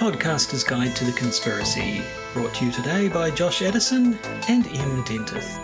Podcaster's Guide to the Conspiracy, brought to you today by Josh Addison and M. Dentith.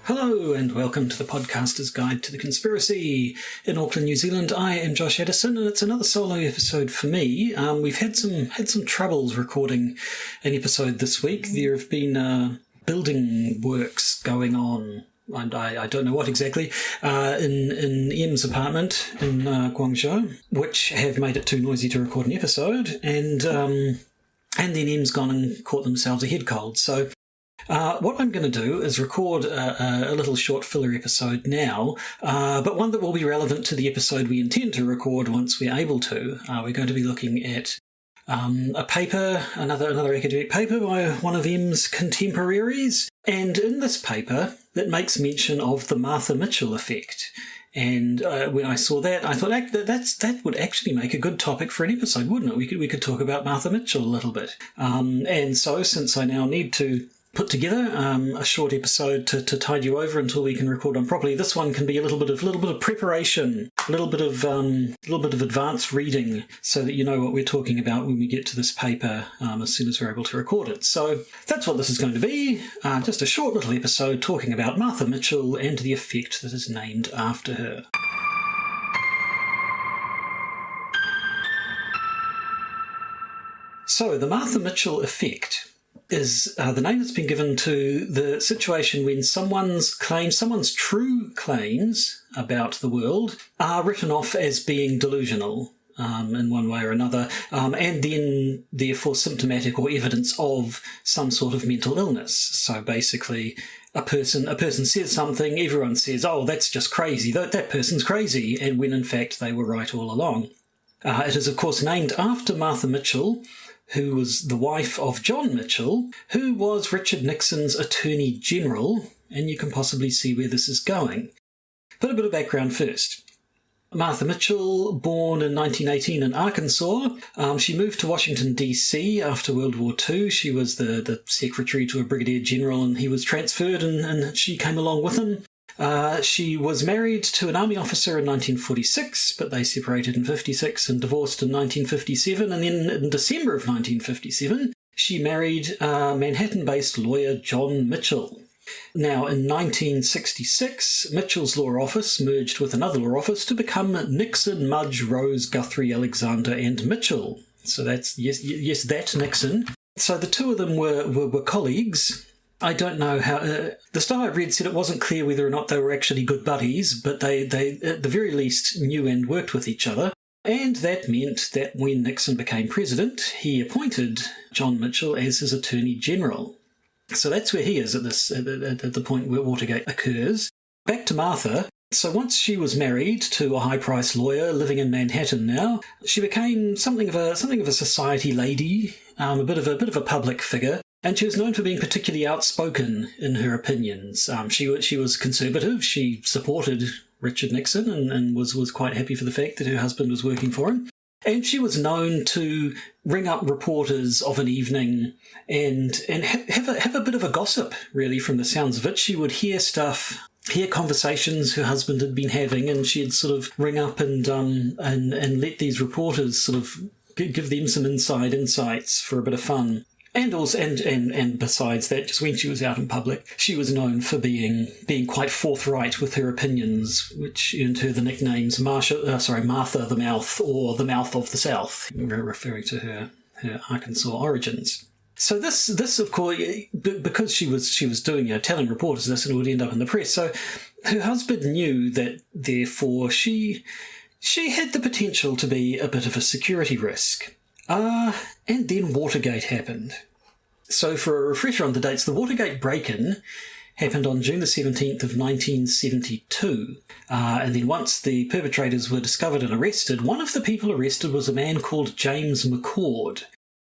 Hello and welcome to the Podcaster's Guide to the Conspiracy. In Auckland, New Zealand, I am Josh Addison, and it's another solo episode for me. We've had some troubles recording an episode this week. There have been building works going on, and I don't know what exactly, in M's apartment in Guangzhou, which have made it too noisy to record an episode, and then M's gone and caught themselves a head cold. So what I'm going to do is record a little short filler episode now, but one that will be relevant to the episode we intend to record once we're able to. We're going to be looking at a paper, another academic paper by one of M's contemporaries, and in this paper it makes mention of the Martha Mitchell effect. And when I saw that, I thought that would actually make a good topic for an episode, wouldn't it? We could talk about Martha Mitchell a little bit. And so, since I now need to put together a short episode to tide you over until we can record on properly, this one can be a little bit of preparation, a little bit of advanced reading, so that you know what we're talking about when we get to this paper as soon as we're able to record it. So that's what this is going to be, just a short little episode talking about Martha Mitchell and the effect that is named after her. So the Martha Mitchell effect is the name that's been given to the situation when someone's true claims about the world are written off as being delusional in one way or another, and then therefore symptomatic or evidence of some sort of mental illness. So basically, a person says something, everyone says, "Oh, that's just crazy. That person's crazy," and when in fact they were right all along. It is of course named after Martha Mitchell, who was the wife of John Mitchell, who was Richard Nixon's Attorney General, and you can possibly see where this is going. But a bit of background first. Martha Mitchell, born in 1918 in Arkansas, she moved to Washington, D.C. after World War II. She was the secretary to a brigadier general, and he was transferred, and she came along with him. She was married to an army officer in 1946, but they separated in 1956 and divorced in 1957, and then in December of 1957, she married Manhattan-based lawyer John Mitchell. Now, in 1966, Mitchell's law office merged with another law office to become Nixon, Mudge, Rose, Guthrie, Alexander and Mitchell. So that's, yes, that Nixon. So the two of them were colleagues. I don't know how... the stuff I read said it wasn't clear whether or not they were actually good buddies, but they at the very least knew and worked with each other. And that meant that when Nixon became president, he appointed John Mitchell as his Attorney General. So that's where he is at the point where Watergate occurs. Back to Martha. So once she was married to a high-priced lawyer living in Manhattan now, she became something of a society lady, a bit of a public figure. And she was known for being particularly outspoken in her opinions. She was conservative. She supported Richard Nixon and was quite happy for the fact that her husband was working for him. And she was known to ring up reporters of an evening and have a bit of a gossip, really, from the sounds of it. She would hear conversations her husband had been having, and she'd sort of ring up and let these reporters sort of give them some insights for a bit of fun. And also, and besides that, just when she was out in public, she was known for being quite forthright with her opinions, which earned her the nicknames Martha the Mouth, or the Mouth of the South, referring to her Arkansas origins. So this of course, because she was doing, telling reporters this, and it would end up in the press. So her husband knew that, therefore, she had the potential to be a bit of a security risk. And then Watergate happened. So for a refresher on the dates, the Watergate break-in happened on June the 17th of 1972. And then once the perpetrators were discovered and arrested, one of the people arrested was a man called James McCord.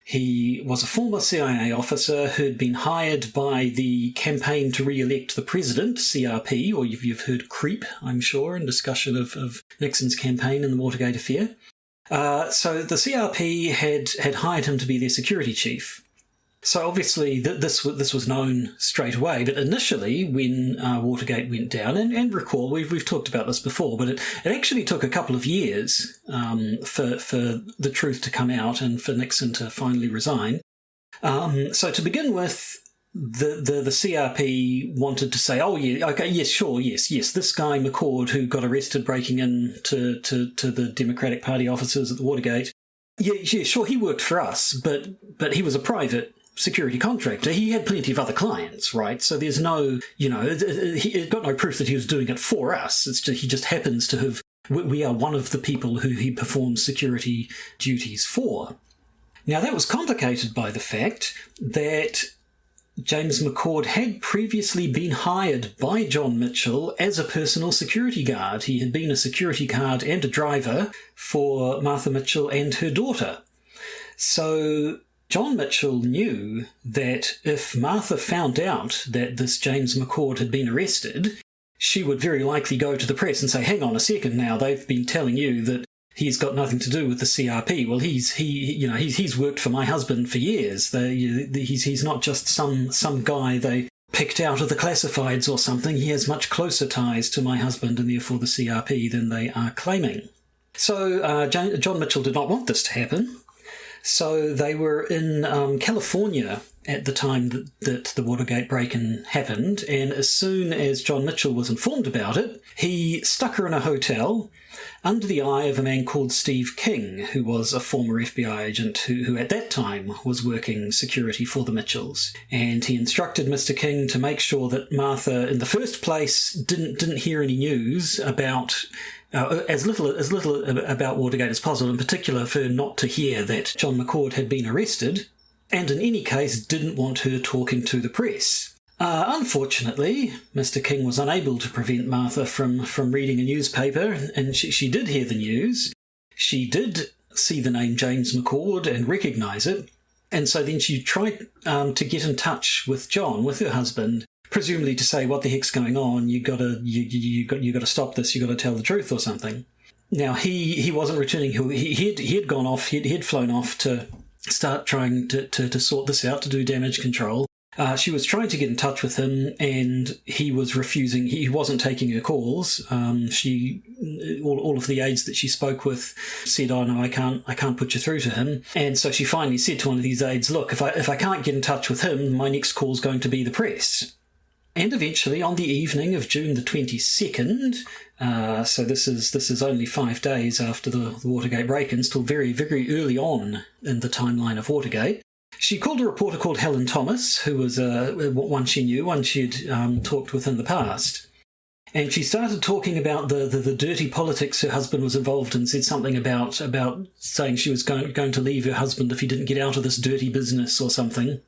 He was a former CIA officer who'd been hired by the Campaign to Re-elect the President, CRP, or you've heard CREEP, I'm sure, in discussion of Nixon's campaign in the Watergate affair. So the CRP had hired him to be their security chief. So obviously this was known straight away, but initially when Watergate went down, and recall, we've talked about this before, but it actually took a couple of years for the truth to come out and for Nixon to finally resign. So to begin with, the CRP wanted to say, oh yeah, okay, yes, sure, yes, this guy McCord who got arrested breaking in to the Democratic Party offices at the Watergate, yeah, sure, he worked for us, but he was a private security contractor. He had plenty of other clients, right? So there's no, he got no proof that he was doing it for us. It's just, he just happens to have, we are one of the people who he performs security duties for. Now that was complicated by the fact that James McCord had previously been hired by John Mitchell as a personal security guard. He had been a security guard and a driver for Martha Mitchell and her daughter. So John Mitchell knew that if Martha found out that this James McCord had been arrested, she would very likely go to the press and say, hang on a second now, they've been telling you that he's got nothing to do with the CRP. Well, he's worked for my husband for years. He's not just some guy they picked out of the classifieds or something. He has much closer ties to my husband and therefore the CRP than they are claiming. So John Mitchell did not want this to happen. So they were in California at the time that the Watergate break-in happened, and as soon as John Mitchell was informed about it, he stuck her in a hotel under the eye of a man called Steve King, who was a former FBI agent who at that time was working security for the Mitchells. And he instructed Mr. King to make sure that Martha, in the first place, didn't hear any news about as little about Watergate as possible, in particular for her not to hear that John McCord had been arrested, and in any case didn't want her talking to the press. Unfortunately, Mr. King was unable to prevent Martha from reading a newspaper, and she did hear the news. She did see the name James McCord and recognise it, and so then she tried to get in touch with John, with her husband, presumably to say, what the heck's going on? You gotta stop this. You gotta tell the truth or something. Now he wasn't returning. He had gone off. He had flown off to start trying to sort this out, to do damage control. She was trying to get in touch with him, and he was refusing. He wasn't taking her calls. All of the aides that she spoke with said, "Oh no, I can't put you through to him." And so she finally said to one of these aides, "Look, if I can't get in touch with him, my next call is going to be the press." And eventually, on the evening of June the 22nd, so this is only 5 days after the Watergate break-in, still very, very early on in the timeline of Watergate, she called a reporter called Helen Thomas, who was one she knew, one she'd talked with in the past. And she started talking about the dirty politics her husband was involved in, said something about saying she was going to leave her husband if he didn't get out of this dirty business or something.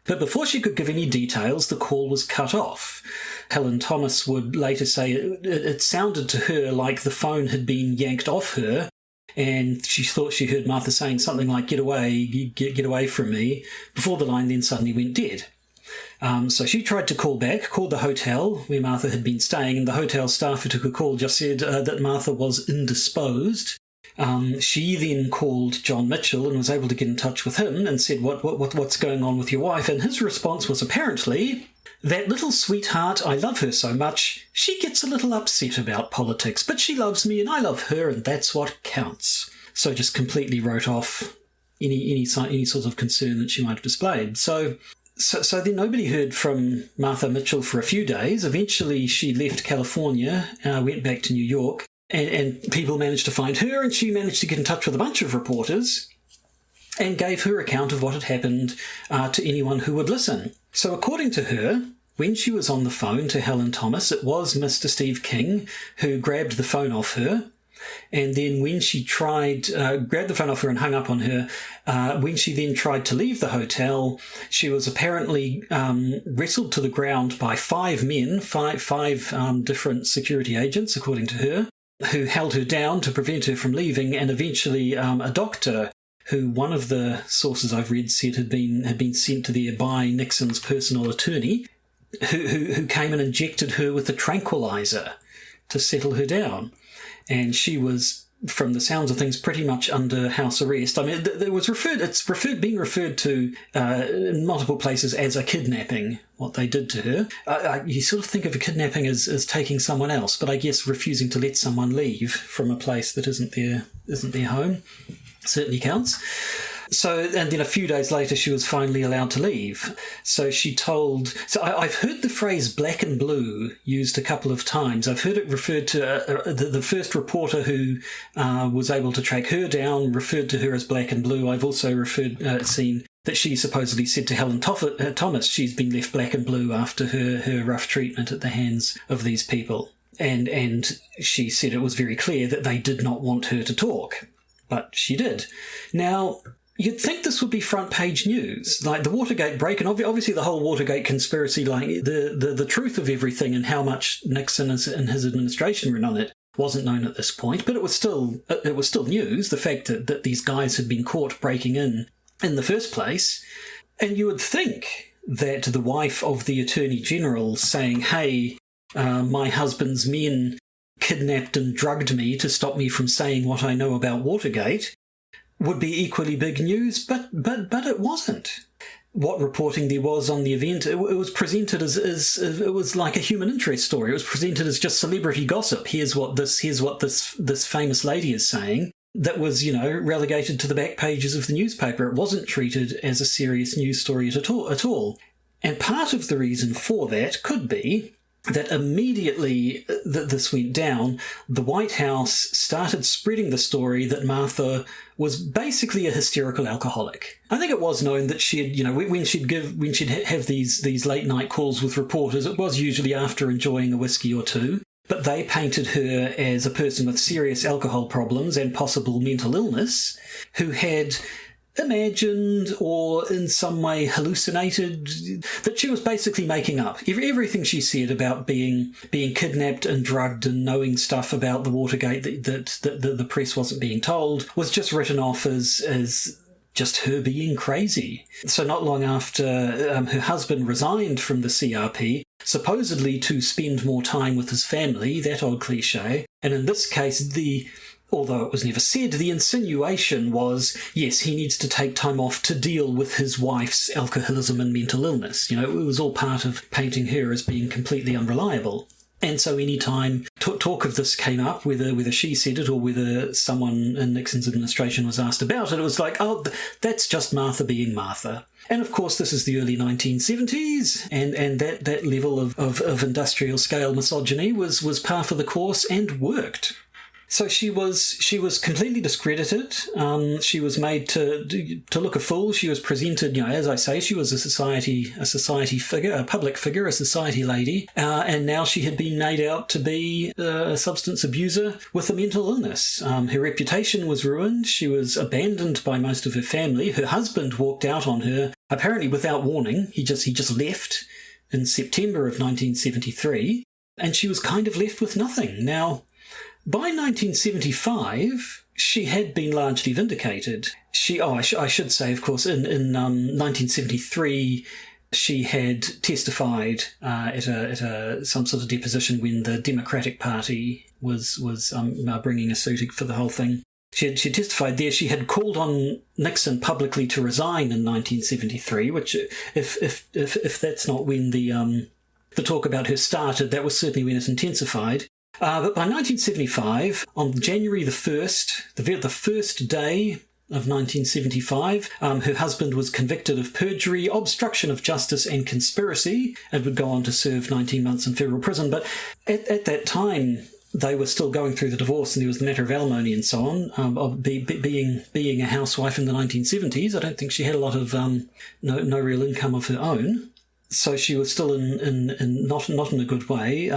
But before she could give any details, the call was cut off. Helen Thomas would later say it sounded to her like the phone had been yanked off her, and she thought she heard Martha saying something like, get away from me, before the line then suddenly went dead. So she tried to call back, called the hotel where Martha had been staying, and the hotel staff who took a call just said that Martha was indisposed. She then called John Mitchell and was able to get in touch with him and said, what's going on with your wife? And his response was apparently, that little sweetheart, I love her so much, she gets a little upset about politics, but she loves me and I love her, and that's what counts. So just completely wrote off any sort of concern that she might have displayed. So then nobody heard from Martha Mitchell for a few days. Eventually she left California, went back to New York, and people managed to find her, and she managed to get in touch with a bunch of reporters and gave her account of what had happened to anyone who would listen. So according to her, when she was on the phone to Helen Thomas, it was Mr. Steve King who grabbed the phone off her. And then when she grabbed the phone off her and hung up on her, when she then tried to leave the hotel, she was apparently wrestled to the ground by five men, five different security agents, according to her, who held her down to prevent her from leaving, and eventually a doctor, who one of the sources I've read said had been sent to there by Nixon's personal attorney, who came and injected her with a tranquilizer to settle her down. And she was from the sounds of things, pretty much under house arrest. I mean, being referred to in multiple places as a kidnapping, what they did to her. You sort of think of a kidnapping as taking someone else, but I guess refusing to let someone leave from a place that isn't their home certainly counts. So, and then a few days later, she was finally allowed to leave. So I've heard the phrase black and blue used a couple of times. I've heard it referred to the first reporter who was able to track her down, referred to her as black and blue. I've also seen that she supposedly said to Helen Thomas she's been left black and blue after her rough treatment at the hands of these people. And she said it was very clear that they did not want her to talk. But she did. Now, you'd think this would be front-page news, like the Watergate break, and obviously the whole Watergate conspiracy, like the truth of everything and how much Nixon and his administration ran on it wasn't known at this point, but it was still news, the fact that these guys had been caught breaking in the first place. And you would think that the wife of the Attorney General saying, hey, my husband's men kidnapped and drugged me to stop me from saying what I know about Watergate would be equally big news, but it wasn't. What reporting there was on the event, it was presented as it was like a human interest story. It was presented as just celebrity gossip. Here's what this famous lady is saying. That was, relegated to the back pages of the newspaper. It wasn't treated as a serious news story at all. And part of the reason for that could be that immediately that this went down, the White House started spreading the story that Martha was basically a hysterical alcoholic. I think it was known that she'd, when she'd have these late night calls with reporters, it was usually after enjoying a whiskey or two. But they painted her as a person with serious alcohol problems and possible mental illness who had imagined or in some way hallucinated that she was basically making up. Everything she said about being kidnapped and drugged and knowing stuff about the Watergate that the press wasn't being told was just written off as just her being crazy. So not long after her husband resigned from the CRP, supposedly to spend more time with his family, that old cliche, and in this case although it was never said, the insinuation was, yes, he needs to take time off to deal with his wife's alcoholism and mental illness. It was all part of painting her as being completely unreliable. And so any time talk of this came up, whether she said it or whether someone in Nixon's administration was asked about it, it was like, oh, that's just Martha being Martha. And of course, this is the early 1970s, and that level of industrial scale misogyny was par for the course and worked. So she was completely discredited. She was made to look a fool. She was presented, as I say, she was a society figure, a public figure, a society lady, and now she had been made out to be a substance abuser with a mental illness. Her reputation was ruined. She was abandoned by most of her family. Her husband walked out on her, apparently without warning. He just left in September of 1973, and she was kind of left with nothing. Now, by 1975, she had been largely vindicated. I should say, of course, in 1973, she had testified at some sort of deposition when the Democratic Party was bringing a suit for the whole thing. She testified there. She had called on Nixon publicly to resign in 1973, which, if that's not when the talk about her started, that was certainly when it intensified. But by 1975, on January the 1st, the first day of 1975, her husband was convicted of perjury, obstruction of justice and conspiracy, and would go on to serve 19 months in federal prison. But at that time, they were still going through the divorce, and there was the matter of alimony and so on. Of being a housewife in the 1970s, I don't think she had a lot of no real income of her own. So she was still not in a good way.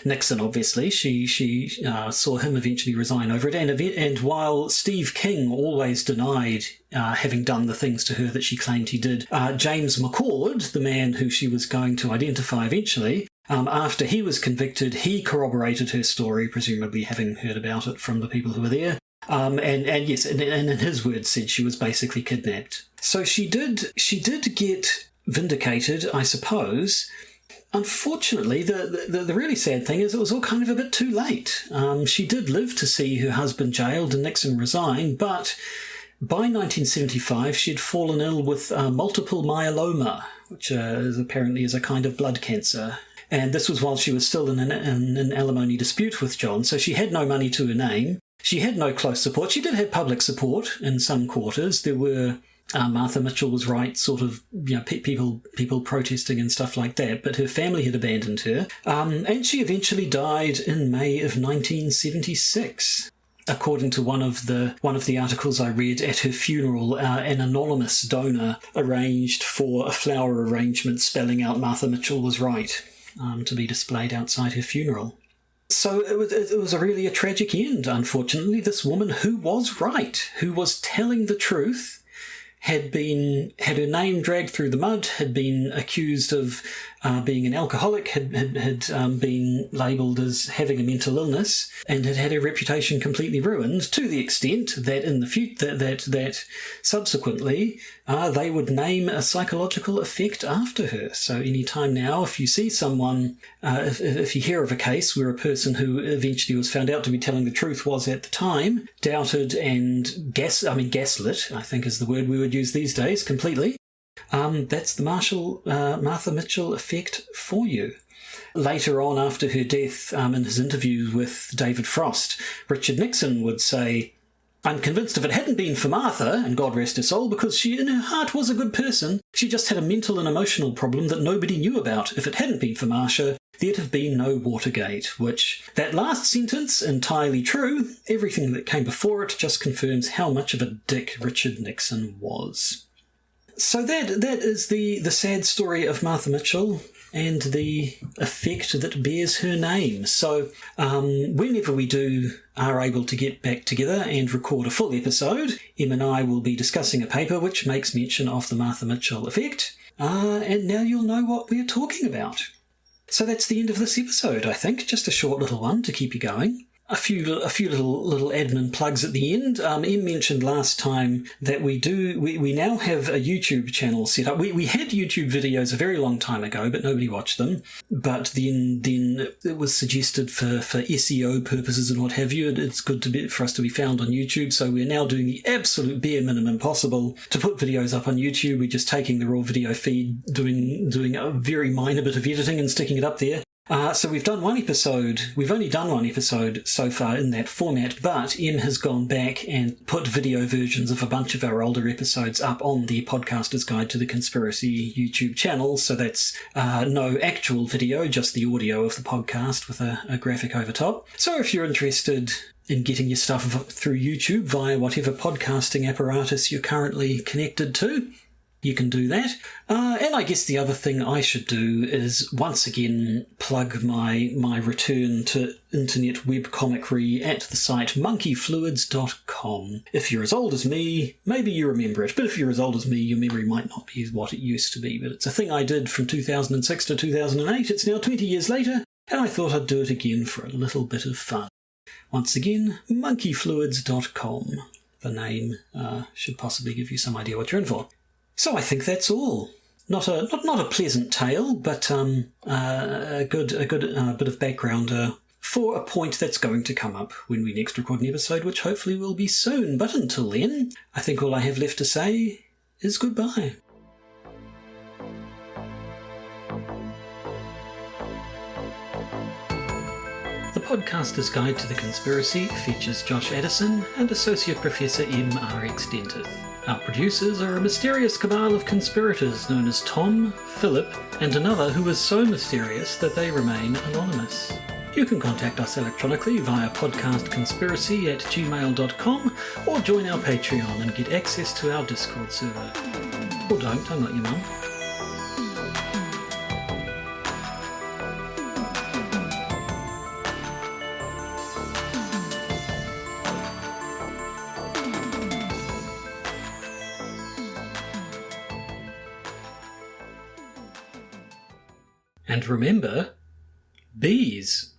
Nixon, obviously, she saw him eventually resign over it. And while Steve King always denied having done the things to her that she claimed he did, James McCord, the man who she was going to identify eventually, after he was convicted, he corroborated her story, presumably having heard about it from the people who were there. And yes, and in his words said she was basically kidnapped. So she did get vindicated, I suppose, Unfortunately, the really sad thing is it was all kind of a bit too late. She did live to see her husband jailed and Nixon resign, but by 1975 she'd fallen ill with multiple myeloma, which apparently is a kind of blood cancer. And this was while she was still in an alimony dispute with John, so she had no money to her name. She had no close support. She did have public support in some quarters. There were Martha Mitchell was right, sort of, people protesting and stuff like that, but her family had abandoned her. And she eventually died in May of 1976. According to one of the articles I read, at her funeral, an anonymous donor arranged for a flower arrangement spelling out Martha Mitchell was right, to be displayed outside her funeral. So it was really a tragic end, unfortunately. This woman who was right, who was telling the truth, had her name dragged through the mud, had been accused of being an alcoholic, had been labelled as having a mental illness, and had her reputation completely ruined, to the extent that in the future that subsequently they would name a psychological effect after her. So any time now, if you see someone, if you hear of a case where a person who eventually was found out to be telling the truth was at the time doubted and gaslit, I think is the word we would use these days, completely, that's the Martha Mitchell effect for you. Later on, after her death, in his interview with David Frost, Richard Nixon would say, "I'm convinced if it hadn't been for Martha, and God rest her soul, because she in her heart was a good person, she just had a mental and emotional problem that nobody knew about. If it hadn't been for Marcia, there'd have been no Watergate," which, that last sentence, entirely true. Everything that came before it just confirms how much of a dick Richard Nixon was. So that is the sad story of Martha Mitchell and the effect that bears her name. So whenever we are able to get back together and record a full episode, Em and I will be discussing a paper which makes mention of the Martha Mitchell effect, and now you'll know what we're talking about. So that's the end of this episode, I think. Just a short little one to keep you going. A few little admin plugs at the end. Em mentioned last time that we now have a YouTube channel set up. We had YouTube videos a very long time ago, but nobody watched them. But then it was suggested for SEO purposes and what have you. It's good for us to be found on YouTube, so we're now doing the absolute bare minimum possible to put videos up on YouTube. We're just taking the raw video feed, doing a very minor bit of editing and sticking it up there. So we've done one episode. We've only done one episode so far in that format, but Em has gone back and put video versions of a bunch of our older episodes up on the Podcaster's Guide to the Conspiracy YouTube channel. So that's no actual video, just the audio of the podcast with a graphic over top. So if you're interested in getting your stuff through YouTube via whatever podcasting apparatus you're currently connected to, you can do that. And I guess the other thing I should do is once again plug my return to internet webcomicery at the site monkeyfluids.com. If you're as old as me, maybe you remember it, but if you're as old as me, your memory might not be what it used to be. But it's a thing I did from 2006 to 2008. It's now 20 years later, and I thought I'd do it again for a little bit of fun. Once again, monkeyfluids.com. The name should possibly give you some idea what you're in for. So I think that's all. Not a pleasant tale, but a good bit of background for a point that's going to come up when we next record an episode, which hopefully will be soon. But until then, I think all I have left to say is goodbye. The Podcaster's Guide to the Conspiracy features Josh Addison and Associate Professor M.R.X. Dentith. Our producers are a mysterious cabal of conspirators known as Tom, Philip, and another who is so mysterious that they remain anonymous. You can contact us electronically via podcastconspiracy@gmail.com or join our Patreon and get access to our Discord server. Or don't, I'm not your mum. And remember, bees.